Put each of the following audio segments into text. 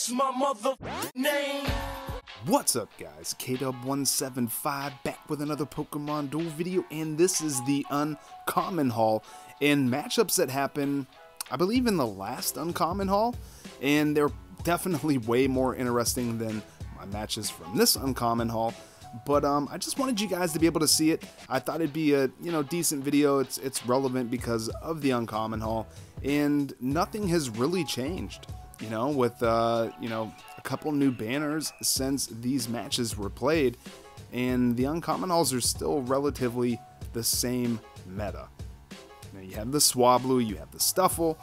That's my mother name. What's up guys, KW175 back with another Pokemon Duel video, and this is the Uncommon Haul and matchups that happen, I believe, in the last Uncommon Haul, and they're definitely way more interesting than my matches from this Uncommon Haul. But I just wanted you guys to be able to see it. I thought it'd be a decent video. It's relevant because of the Uncommon Haul, and nothing has really changed. With a couple new banners since these matches were played, and the Uncommon Halls are still relatively the same meta. Now you have the Swablu, you have the Stuffle.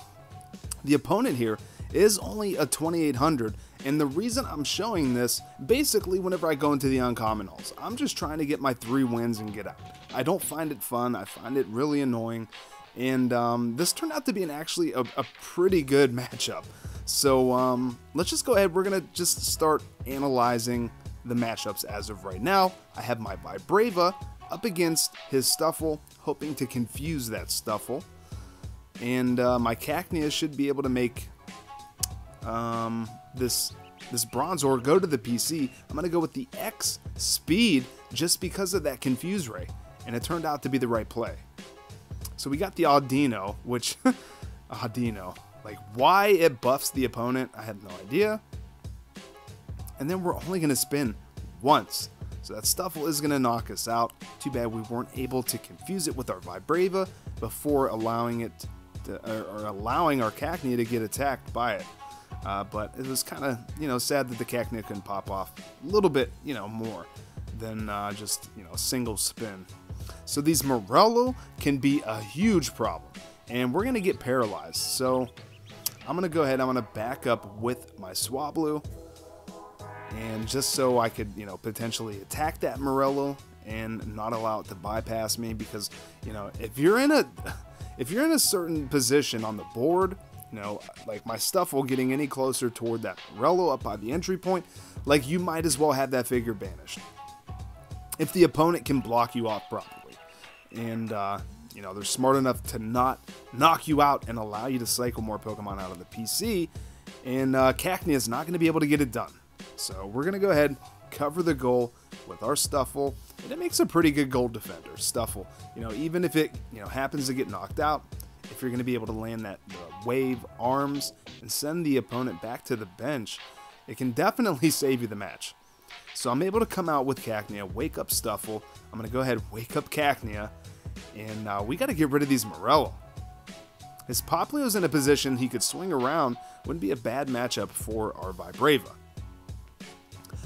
The opponent here is only a 2800, and the reason I'm showing this, basically whenever I go into the Uncommon Halls, I'm just trying to get my 3 wins and get out. I don't find it fun, I find it really annoying, and this turned out to be actually a pretty good matchup. So let's just go ahead, we're going to just start analyzing the matchups as of right now. I have my Vibrava up against his Stuffle, hoping to confuse that Stuffle. And my Cacnea should be able to make this Bronzor go to the PC. I'm going to go with the X speed just because of that Confuse Ray, and it turned out to be the right play. So we got the Audino, which, Audino, like why it buffs the opponent, I have no idea. And then we're only going to spin once. So that Stuffle is going to knock us out. Too bad we weren't able to confuse it with our Vibrava before allowing it to, or allowing our Cacnea to get attacked by it. But it was kind of, sad that the Cacnea couldn't pop off a little bit, more than just, a single spin. So these Morello can be a huge problem, and we're going to get paralyzed. So I'm going to go ahead, I'm going to back up with my Swablu, and just so I could, potentially attack that Morello and not allow it to bypass me, because, if you're in a certain position on the board, like my Stuffle getting any closer toward that Morello up by the entry point, like you might as well have that figure banished if the opponent can block you off properly. And they're smart enough to not knock you out and allow you to cycle more Pokemon out of the PC, and Cacnea is not going to be able to get it done. So we're going to go ahead, cover the goal with our Stuffle, and it makes a pretty good goal defender. Stuffle, even if it happens to get knocked out, if you're going to be able to land that wave arms and send the opponent back to the bench, it can definitely save you the match. So I'm able to come out with Cacnea, wake up Stuffle. I'm going to go ahead, wake up Cacnea, and we got to get rid of these Morello. His Poplio's in a position he could swing around, wouldn't be a bad matchup for our Vibrava.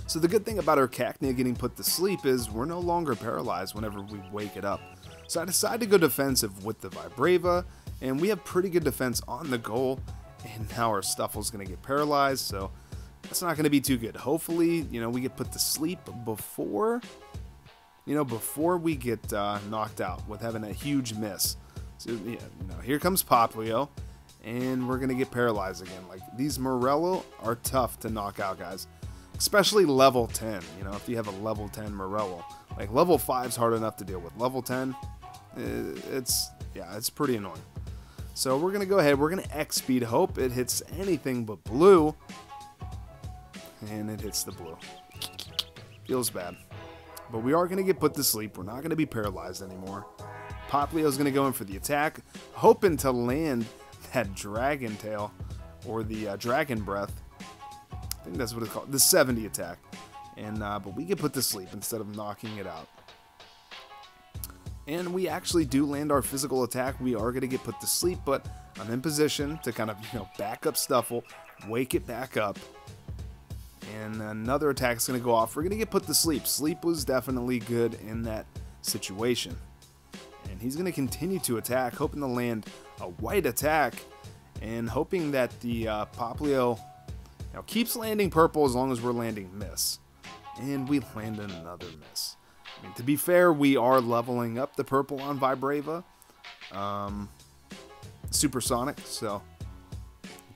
So the good thing about our Cacnea getting put to sleep is we're no longer paralyzed whenever we wake it up. So I decided to go defensive with the Vibrava, and we have pretty good defense on the goal, and now our Stuffle's going to get paralyzed, so that's not going to be too good. Hopefully, we get put to sleep before we get knocked out with having a huge miss. So, here comes Poplio, and we're going to get paralyzed again. Like, these Morello are tough to knock out, guys. Especially level 10, if you have a level 10 Morello. Like, level 5's hard enough to deal with. Level 10, it's pretty annoying. So we're going to go ahead, we're going to X-Speed, hope it hits anything but blue. And it hits the blue. Feels bad. But we are going to get put to sleep. We're not going to be paralyzed anymore. Poplio's going to go in for the attack, hoping to land that Dragon Tail, or the Dragon Breath. I think that's what it's called. The 70 attack. And but we get put to sleep instead of knocking it out. And we actually do land our physical attack. We are going to get put to sleep, but I'm in position to kind of, back up Stuffle, wake it back up. And another attack is going to go off. We're going to get put to sleep. Sleep was definitely good in that situation. And he's going to continue to attack, hoping to land a white attack, and hoping that the Poplio keeps landing purple as long as we're landing miss. And we land another miss. I mean, to be fair, we are leveling up the purple on Vibrava. Supersonic, so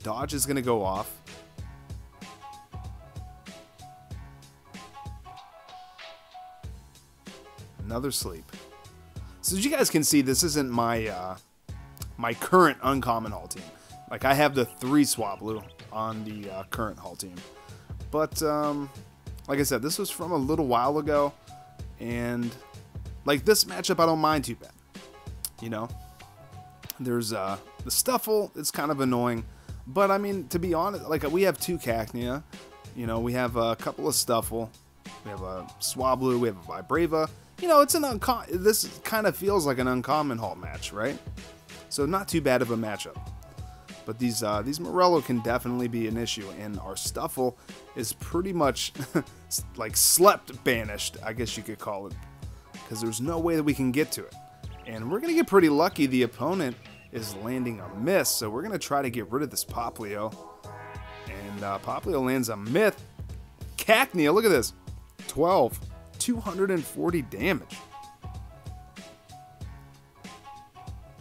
dodge is going to go off. Another sleep. So as you guys can see, this isn't my my current Uncommon Haul team. Like, I have the 3 Swablu on the current Hall team. But like I said, this was from a little while ago, and like this matchup I don't mind too bad. You know, there's the Stuffle, it's kind of annoying, but I mean, to be honest, like we have 2 Cacnea, you know, we have a couple of Stuffle, we have a Swablu, we have a Vibrava. You know, it's an this kind of feels like an uncommon Hall match, right? So not too bad of a matchup. But these Morello can definitely be an issue, and our Stuffle is pretty much like slept banished, I guess you could call it, because there's no way that we can get to it. And we're gonna get pretty lucky. The opponent is landing a miss, so we're gonna try to get rid of this Poplio. And Poplio lands a myth. Cacnea, look at this, 12, 240 damage.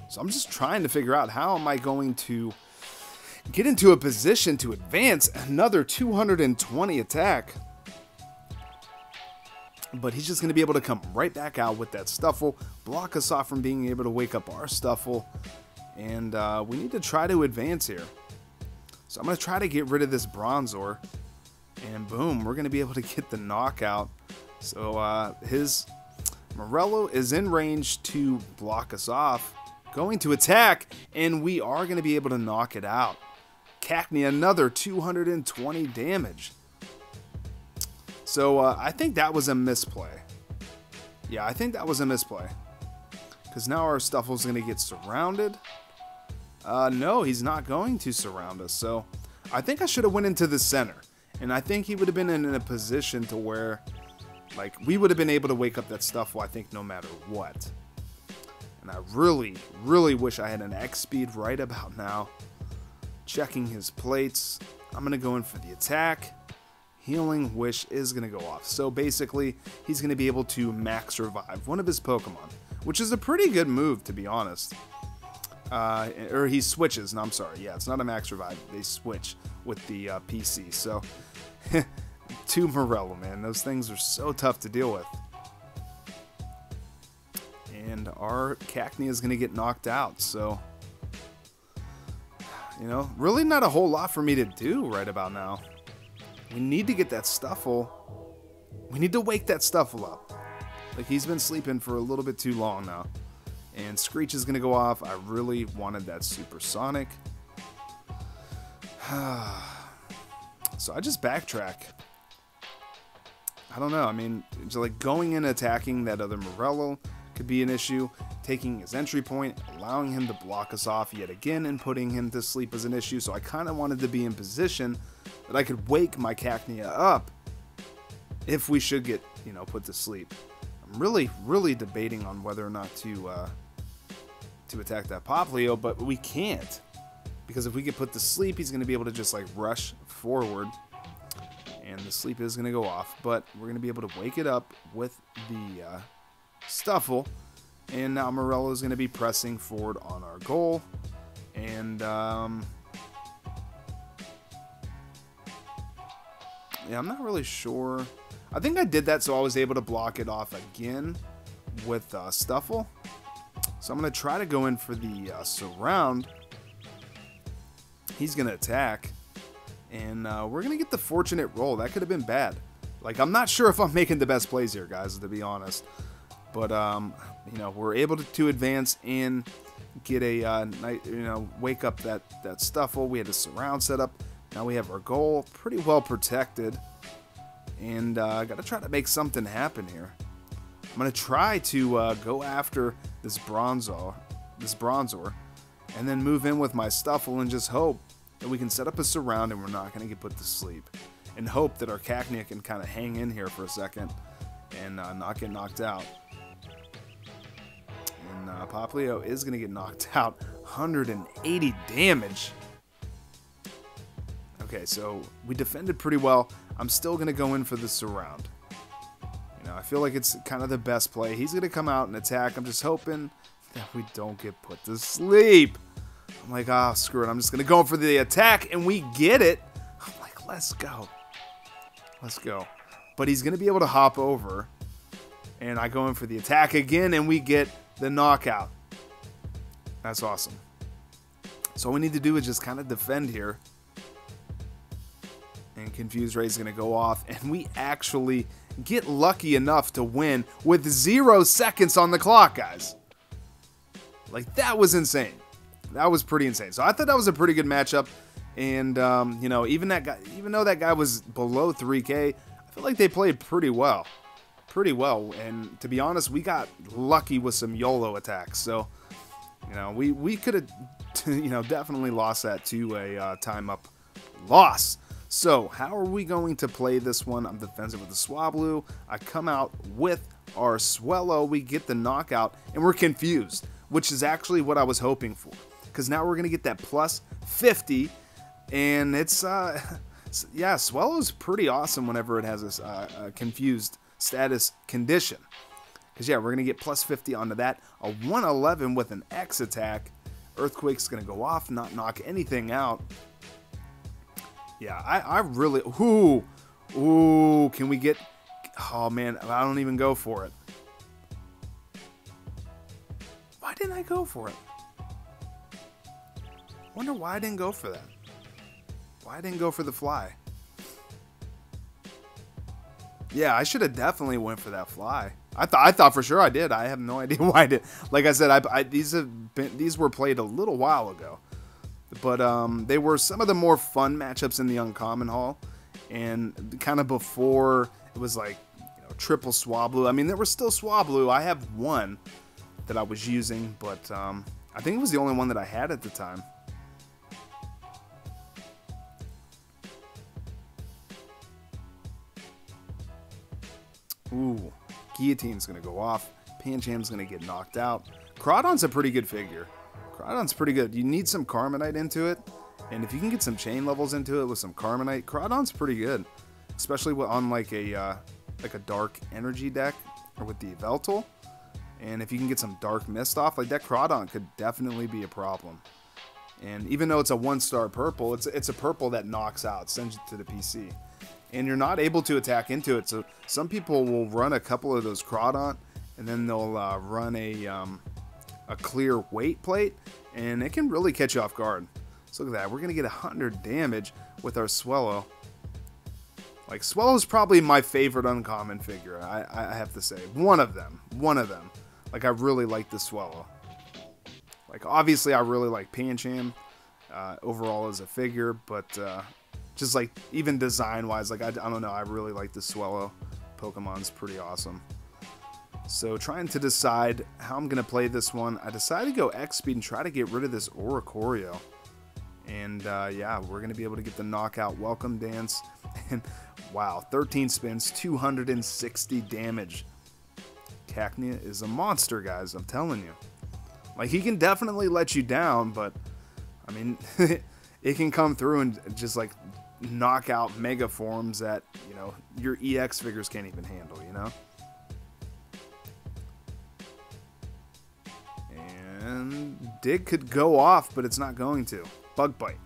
So I'm just trying to figure out how am I going to get into a position to advance another 220 attack. But he's just going to be able to come right back out with that Stuffle, block us off from being able to wake up our Stuffle, and we need to try to advance here. So I'm going to try to get rid of this Bronzor, and boom, we're going to be able to get the knockout. So his Morello is in range to block us off, going to attack, and we are going to be able to knock it out. Cacnea, another 220 damage. So I think that was a misplay. Yeah, I think that was a misplay. Because now our Stuffle's going to get surrounded. No, he's not going to surround us. So I think I should have went into the center. And I think he would have been in a position to where, like, we would have been able to wake up that Stuffle, I think, no matter what. And I really, really wish I had an X speed right about now. Checking his plates. I'm going to go in for the attack. Healing Wish is going to go off. So basically, he's going to be able to max revive one of his Pokemon, which is a pretty good move, to be honest. Or he switches. No, I'm sorry. Yeah, it's not a max revive. They switch with the PC. So, 2 Morello, man. Those things are so tough to deal with. And our Cacnea is going to get knocked out. So, you know, really not a whole lot for me to do right about now. We need to get that Stuffle. We need to wake that Stuffle up. Like, he's been sleeping for a little bit too long now. And Screech is going to go off. I really wanted that Supersonic. So I just backtrack. I don't know. I mean, just like going and attacking that other Morello could be an issue. Taking his entry point, allowing him to block us off yet again, and putting him to sleep is an issue. So I kind of wanted to be in position that I could wake my Cacnea up if we should get, you know, put to sleep. I'm really debating on whether or not to attack that Poplio, but we can't, because if we get put to sleep, he's going to be able to just like rush forward, and the sleep is going to go off. But we're going to be able to wake it up with the Stuffle, and now Morello is going to be pressing forward on our goal, and yeah, I'm not really sure. I think I did that so I was able to block it off again with Stuffle. So I'm going to try to go in for the surround. He's going to attack. And we're going to get the fortunate roll. That could have been bad. Like, I'm not sure if I'm making the best plays here, guys, to be honest. But, you know, we're able to advance and get a, you know, wake up that Stuffle. We had a surround set up. Now we have our goal pretty well protected. And got to try to make something happen here. I'm going to try to go after this Bronzor, and then move in with my Stuffle and just hope that we can set up a surround and we're not going to get put to sleep. And hope that our Cacnea can kind of hang in here for a second and not get knocked out. And Poplio is going to get knocked out. 180 damage. Okay, so we defended pretty well. I'm still going to go in for the surround. You know, I feel like it's kind of the best play. He's going to come out and attack. I'm just hoping that we don't get put to sleep. I'm like, oh, screw it. I'm just going to go for the attack, and we get it. I'm like, let's go. Let's go. But he's going to be able to hop over, and I go in for the attack again, and we get the knockout. That's awesome. So all we need to do is just kind of defend here. And Confuse Ray is going to go off, and we actually get lucky enough to win with 0 seconds on the clock, guys. Like, that was insane. That was pretty insane. So I thought that was a pretty good matchup. And, you know, even though that guy was below 3K, I feel like they played pretty well. Pretty well. And to be honest, we got lucky with some YOLO attacks. So, you know, we could have, you know, definitely lost that to a time up loss. So, how are we going to play this one? I'm defensive with the Swablu. I come out with our Swellow. We get the knockout, and we're confused, which is actually what I was hoping for. Because now we're going to get that plus 50, and it's, yeah, Swellow's pretty awesome whenever it has this confused status condition. Because, yeah, we're going to get plus 50 onto that. A 111 with an X attack. Earthquake's going to go off, not knock anything out. Yeah, I really... Ooh, can we get... Oh, man, I don't even go for it. Why didn't I go for it? Wonder why I didn't go for that. Why I didn't go for the fly. Yeah, I should have definitely went for that fly. I thought for sure I did. I have no idea why I did. Like I said, these were played a little while ago. But they were some of the more fun matchups in the Uncommon Hall. And kind of before it was like, you know, triple Swablu. I mean, there was still Swablu. I have one that I was using, but I think it was the only one that I had at the time. Ooh, Guillotine's going to go off. Pancham's going to get knocked out. Crawdon's a pretty good figure. Crawdon's pretty good. You need some Carmonite into it, and if you can get some chain levels into it with some Carmonite, Crawdon's pretty good, especially on like a dark energy deck or with the Yveltal. And if you can get some Dark Mist off, like that Crawdon could definitely be a problem. And even though it's a 1-star purple, it's a purple that knocks out, sends you to the PC, and you're not able to attack into it. So some people will run a couple of those Crawdon, and then they'll run a clear weight plate, and it can really catch you off guard. So look at that. We're going to get 100 damage with our Swellow. Like, Swellow's probably my favorite uncommon figure, I have to say. One of them. Like, I really like the Swellow. Like, obviously, I really like Pancham overall as a figure, but just, like, even design-wise, like, I don't know. I really like the Swellow. Pokemon's pretty awesome. So trying to decide how I'm going to play this one, I decided to go X-Speed and try to get rid of this Oricorio. And yeah, we're going to be able to get the knockout welcome dance. And wow, 13 spins, 260 damage. Cacnea is a monster, guys, I'm telling you. Like, he can definitely let you down, but I mean, it can come through and just like knock out mega forms that, you know, your EX figures can't even handle, you know? And Dig could go off, but it's not going to. Bug Bite.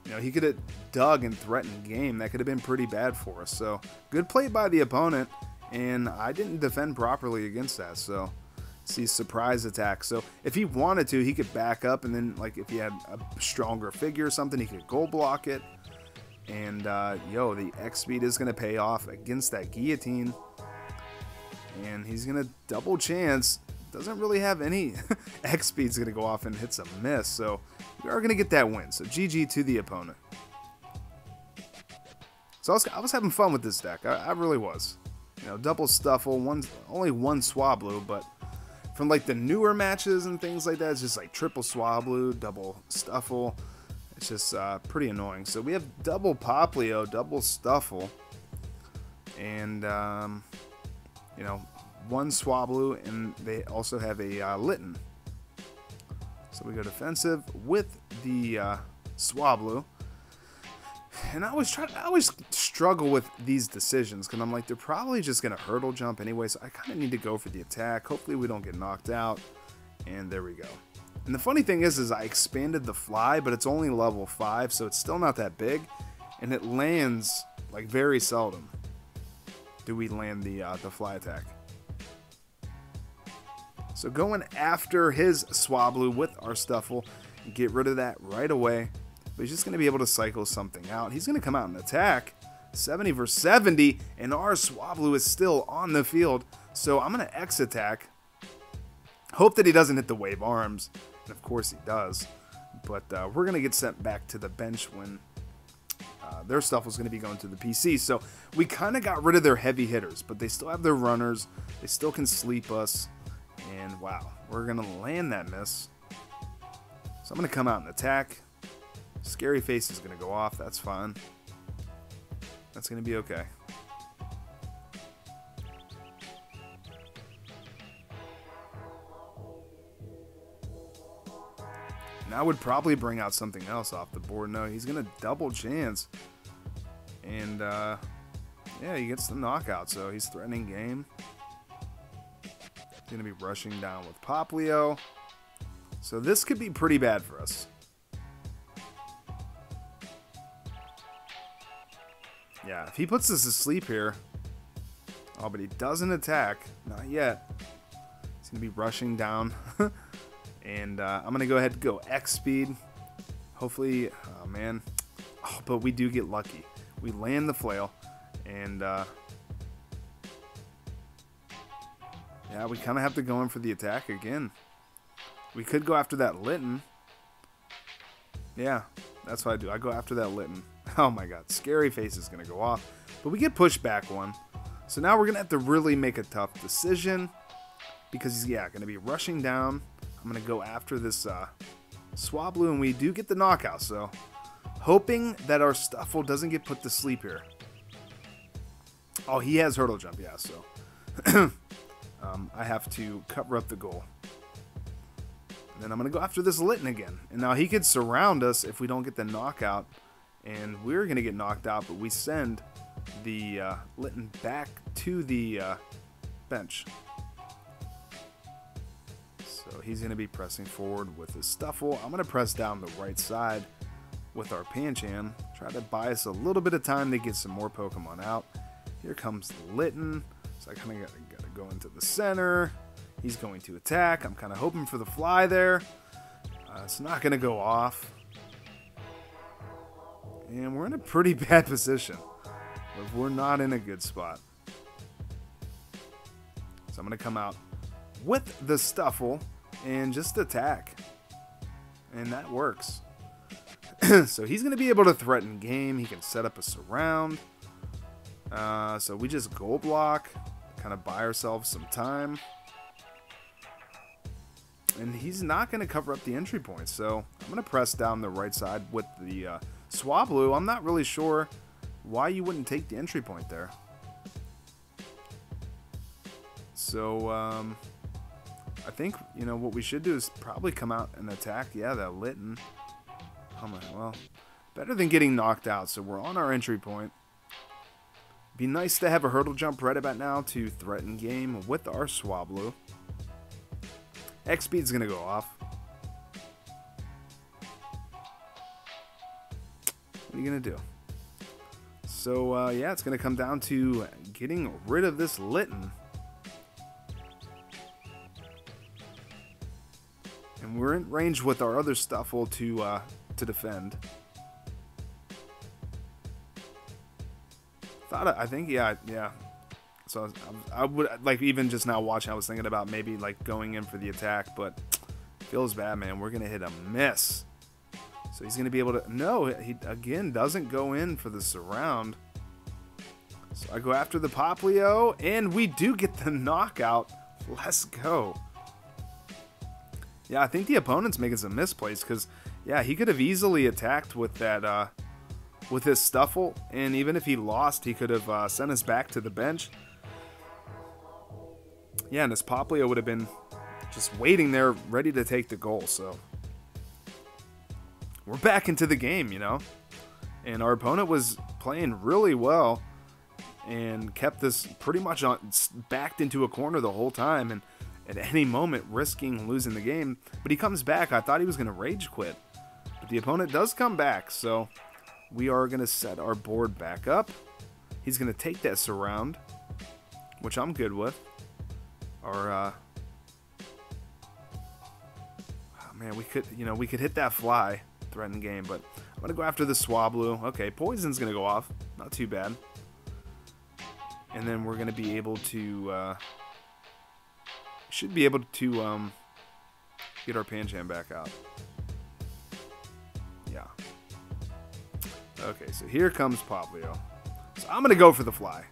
You know, he could have dug and threatened game. That could have been pretty bad for us. So, good play by the opponent, and I didn't defend properly against that. So, see, surprise attack. So, if he wanted to, he could back up, and then, like, if he had a stronger figure or something, he could goal block it. And, yo, the X-Speed is going to pay off against that Guillotine. And he's going to double chance. Doesn't really have any X-Speed's going to go off and hits a miss. So we are going to get that win. So GG to the opponent. So I was having fun with this deck. I really was. You know, double Stuffle, only one Swablu, but from like the newer matches and things like that, it's just like triple Swablu, double Stuffle. It's just pretty annoying. So we have double Poplio, double Stuffle, and you know, one Swablu, and they also have a Litten. So we go defensive with the Swablu. And I always struggle with these decisions, because I'm like, they're probably just going to hurdle jump anyway, so I kind of need to go for the attack. Hopefully we don't get knocked out. And there we go. And the funny thing is I expanded the fly, but it's only level 5, so it's still not that big. And it lands, like, very seldom do we land the fly attack. So going after his Swablu with our Stuffle, get rid of that right away. But he's just going to be able to cycle something out. He's going to come out and attack, 70 for 70, and our Swablu is still on the field. So I'm going to X attack. Hope that he doesn't hit the wave arms. And of course he does. But we're going to get sent back to the bench when their stuff was going to be going to the PC. So we kind of got rid of their heavy hitters, but they still have their runners. They still can sleep us. And wow, we're going to land that miss. So I'm going to come out and attack. Scary Face is going to go off. That's fine. That's going to be okay. And I would probably bring out something else off the board. No, he's going to double chance. And, yeah, he gets the knockout. So he's threatening game. He's going to be rushing down with Poplio. So this could be pretty bad for us. Yeah, if he puts us to sleep here. Oh, but he doesn't attack. Not yet. He's going to be rushing down. And I'm going to go ahead and go X speed. Hopefully, oh man. Oh, but we do get lucky. We land the flail. And yeah, we kind of have to go in for the attack again. We could go after that Litten. Yeah, that's what I do. I go after that Litten. Oh my god, Scary Face is going to go off. But we get pushed back one. So now we're going to have to really make a tough decision. Because he's, yeah, going to be rushing down. I'm going to go after this Swablu, and we do get the knockout. So hoping that our Stuffle doesn't get put to sleep here. Oh, he has Hurdle Jump, yeah, so I have to cover up the goal. And then I'm going to go after this Litten again. And now he could surround us if we don't get the knockout. And we're going to get knocked out, but we send the Litten back to the bench. So he's going to be pressing forward with his Stuffle. I'm going to press down the right side with our Pancham. Try to buy us a little bit of time to get some more Pokemon out. Here comes Litten. So I kind of got to go into the center. He's going to attack. I'm kind of hoping for the fly there. It's not going to go off. And we're in a pretty bad position. But we're not in a good spot. So I'm going to come out with the Stuffle and just attack. And that works. So he's going to be able to threaten game. He can set up a surround. So we just goal block. Kind of buy ourselves some time. And he's not going to cover up the entry point. So I'm going to press down the right side with the Swablu. I'm not really sure why you wouldn't take the entry point there. So I think, you know, what we should do is probably come out and attack. Yeah, that Litten. Oh my, well, better than getting knocked out. So we're on our entry point. Be nice to have a Hurdle Jump right about now to threaten game with our Swablu. X speed's gonna go off. What are you gonna do? So yeah, it's gonna come down to getting rid of this Litten. And we're in range with our other Stuffle to defend. I think, yeah. So I would, like, even just now watching, I was thinking about maybe, like, going in for the attack, but feels bad, man. We're going to hit a miss. So he's going to be able to, no, he, again, doesn't go in for the surround. So I go after the Poplio, and we do get the knockout. Let's go. Yeah, I think the opponent's making some misplays, because, yeah, he could have easily attacked with that, with his Stuffle, and even if he lost, he could have sent us back to the bench. Yeah, and his Poplio would have been just waiting there, ready to take the goal. So we're back into the game, you know. And our opponent was playing really well and kept this pretty much backed into a corner the whole time, and at any moment risking losing the game. But he comes back. I thought he was going to rage quit, but the opponent does come back. So we are going to set our board back up. He's going to take that surround, which I'm good with. Or, oh man, we could hit that fly, threaten game, but I'm going to go after the Swablu. Okay, Poison's going to go off. Not too bad. And then we're going to be able to, should be able to get our Pancham back out. Yeah. Okay, so here comes Poplio. So I'm going to go for the fly.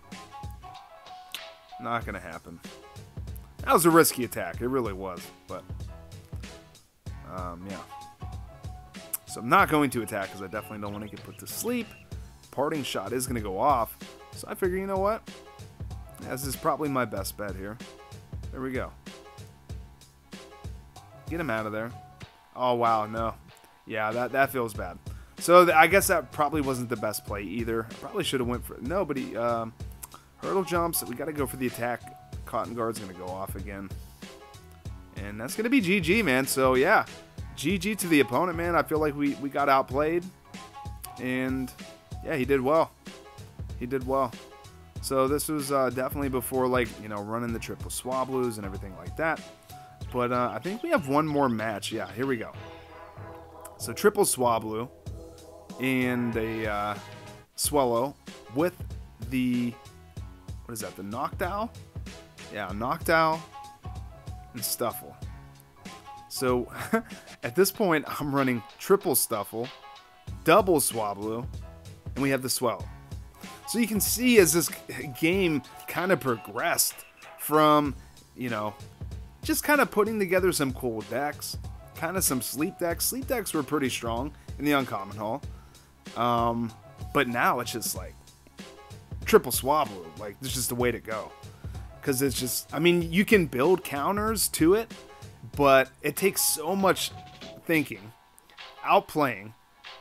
Not going to happen. That was a risky attack. It really was. But, yeah. So I'm not going to attack because I definitely don't want to get put to sleep. Parting shot is going to go off. So I figure, you know what? Yeah, this is probably my best bet here. There we go. Get him out of there. Oh, wow, no. Yeah, that feels bad. So I guess that probably wasn't the best play either. I probably should have went for... No, but he... hurdle jumps. We got to go for the attack. Cotton Guard's going to go off again. And that's going to be GG, man. So, yeah. GG to the opponent, man. I feel like we got outplayed. And, yeah, he did well. He did well. So this was definitely before, like, you know, running the triple Swablus and everything like that. But I think we have one more match. Yeah, here we go. So triple Swablu and a Swellow with the, what is that, the Noctowl? Yeah, Noctowl and Stuffle. So at this point, I'm running triple Stuffle, double Swablu, and we have the Swellow. So you can see as this game kind of progressed from, you know, just kind of putting together some cool decks, kind of some sleep decks. Sleep decks were pretty strong in the Uncommon Hall. But now it's just like triple Swablu. Like, it's just the way to go. Because it's just, I mean, you can build counters to it, but it takes so much thinking, outplaying.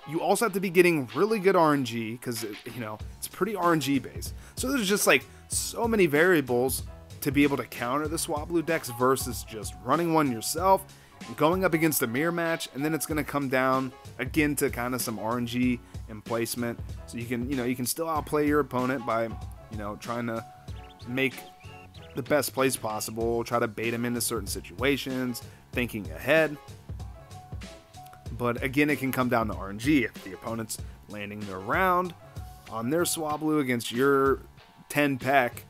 You also have to be getting really good RNG because, you know, it's pretty RNG based. So there's just like so many variables to be able to counter the Swablu decks versus just running one yourself and going up against a mirror match, and then it's going to come down again to kind of some RNG and placement. So you can, you know, you can still outplay your opponent by, you know, trying to make the best plays possible, try to bait them into certain situations, thinking ahead. But again, it can come down to RNG. If the opponent's landing their round on their Swablu against your 10 pack,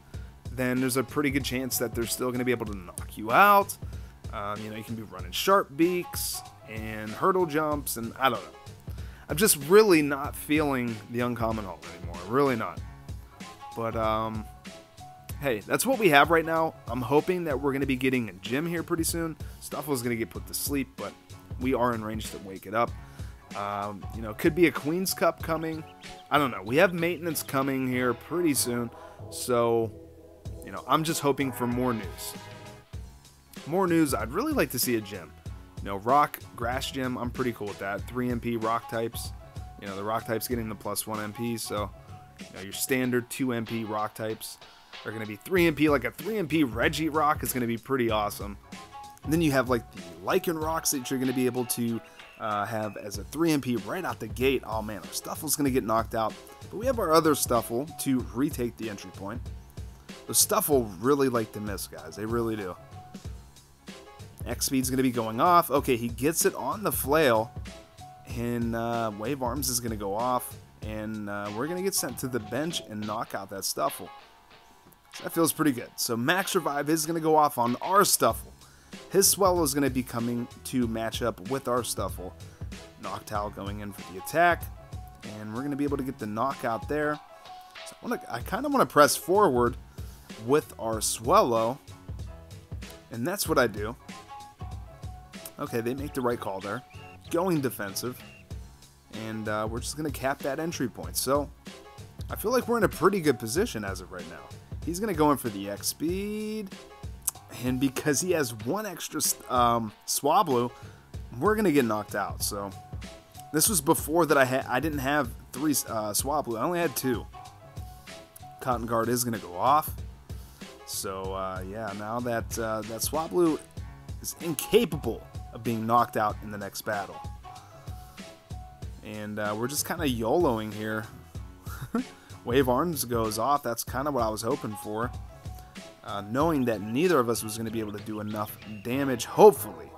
then there's a pretty good chance that they're still going to be able to knock you out. You know, you can be running Sharp Beaks and Hurdle Jumps, and I don't know. I'm just really not feeling the Uncommon Hall anymore. Really not. But, hey, that's what we have right now. I'm hoping that we're going to be getting a gym here pretty soon. Stuffle's going to get put to sleep, but we are in range to wake it up. You know, could be a Queen's Cup coming. I don't know. We have maintenance coming here pretty soon. So, you know, I'm just hoping for more news. More news. I'd really like to see a gym. You know, Rock, Grass Gym, I'm pretty cool with that. 3 MP Rock types. You know, the Rock types getting the +1 MP. So, you know, your standard 2 MP Rock types are going to be 3 MP. Like a 3 MP Reggie Rock is going to be pretty awesome. And then you have like the Lichen Rocks that you're going to be able to have as a 3 MP right out the gate. Oh man, our Stuffle's going to get knocked out. But we have our other Stuffle to retake the entry point. The Stuffle really like to miss, guys. They really do. X Speed's going to be going off. Okay, he gets it on the Flail. And Wave Arms is going to go off. And we're going to get sent to the bench and knock out that Stuffle. So that feels pretty good. So Max Revive is going to go off on our Stuffle. His Swellow is going to be coming to match up with our Stuffle. Noctowl going in for the attack. And we're going to be able to get the knockout there. So I kind of want to press forward with our Swellow. And that's what I do. Okay, they make the right call there. Going defensive. And we're just going to cap that entry point. So I feel like we're in a pretty good position as of right now. He's going to go in for the X Speed. And because he has one extra Swablu, we're going to get knocked out. So this was before that I didn't have 3 Swablu. I only had 2. Cotton Guard is going to go off. So yeah, now that that Swablu is incapable of being knocked out in the next battle. And we're just kind of YOLOing here. Wave Arms goes off. That's kind of what I was hoping for. Knowing that neither of us was going to be able to do enough damage, hopefully.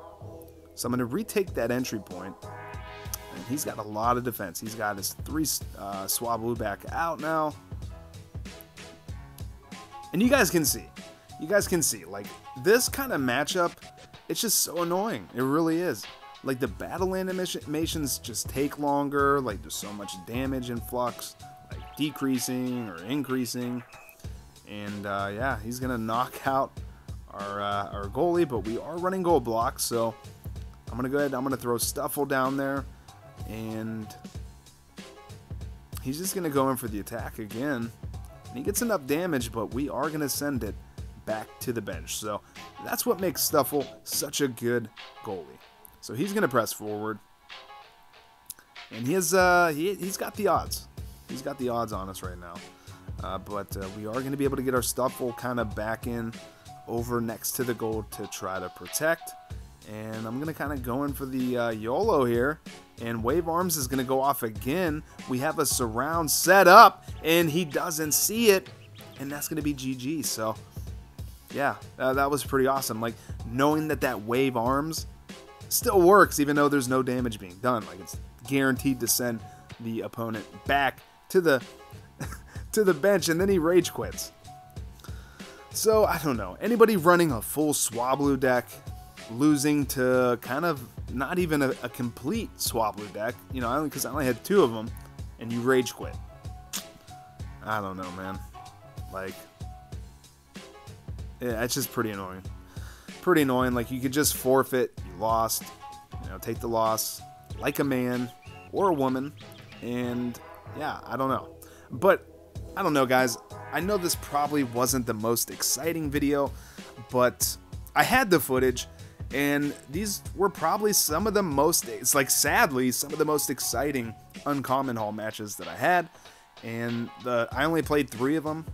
So I'm going to retake that entry point. And he's got a lot of defense. He's got his 3 Swablu back out now. And you guys can see, like, this kind of matchup, it's just so annoying. It really is. Like, the battle animations just take longer, like, there's so much damage influx, like, decreasing or increasing. And, yeah, he's gonna knock out our goalie, but we are running goal blocks, so I'm gonna go ahead, I'm gonna throw Stuffle down there, and he's just gonna go in for the attack again. And he gets enough damage, but we are gonna send it back to the bench. So that's what makes Stuffle such a good goalie. So he's gonna press forward, and he's got the odds. He's got the odds on us right now. But we are gonna be able to get our Stuffle kind of back in over next to the goal to try to protect. And I'm gonna kind of go in for the YOLO here, and Wave Arms is gonna go off again. We have a surround set up, and he doesn't see it, and that's gonna be GG. So yeah, that was pretty awesome. Like, knowing that Wave Arms still works even though there's no damage being done. Like, it's guaranteed to send the opponent back to the to the bench, and then he rage quits. So I don't know, anybody running a full Swablu deck, losing to kind of not even a complete Swablu deck, you know, because I only had 2 of them, and you rage quit. I don't know, man. Like, yeah, it's just pretty annoying. Pretty annoying. Like, you could just forfeit, you lost, you know, take the loss like a man or a woman, and yeah, I don't know. But I don't know, guys. I know this probably wasn't the most exciting video, but I had the footage, and these were probably some of the most, it's like, sadly, some of the most exciting Uncommon Hall matches that I had. And I only played 3 of them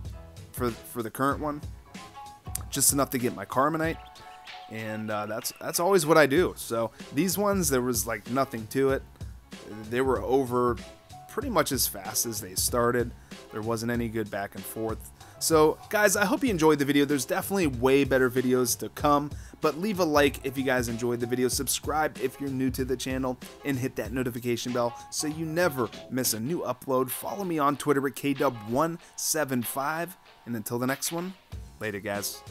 for the current one, just enough to get my Carmenite, and that's always what I do. So these ones, there was like nothing to it. They were over pretty much as fast as they started. There wasn't any good back and forth. So guys, I hope you enjoyed the video. There's definitely way better videos to come, but leave a like if you guys enjoyed the video, subscribe if you're new to the channel, and hit that notification bell so you never miss a new upload. Follow me on Twitter at KDub175, and until the next one, later guys.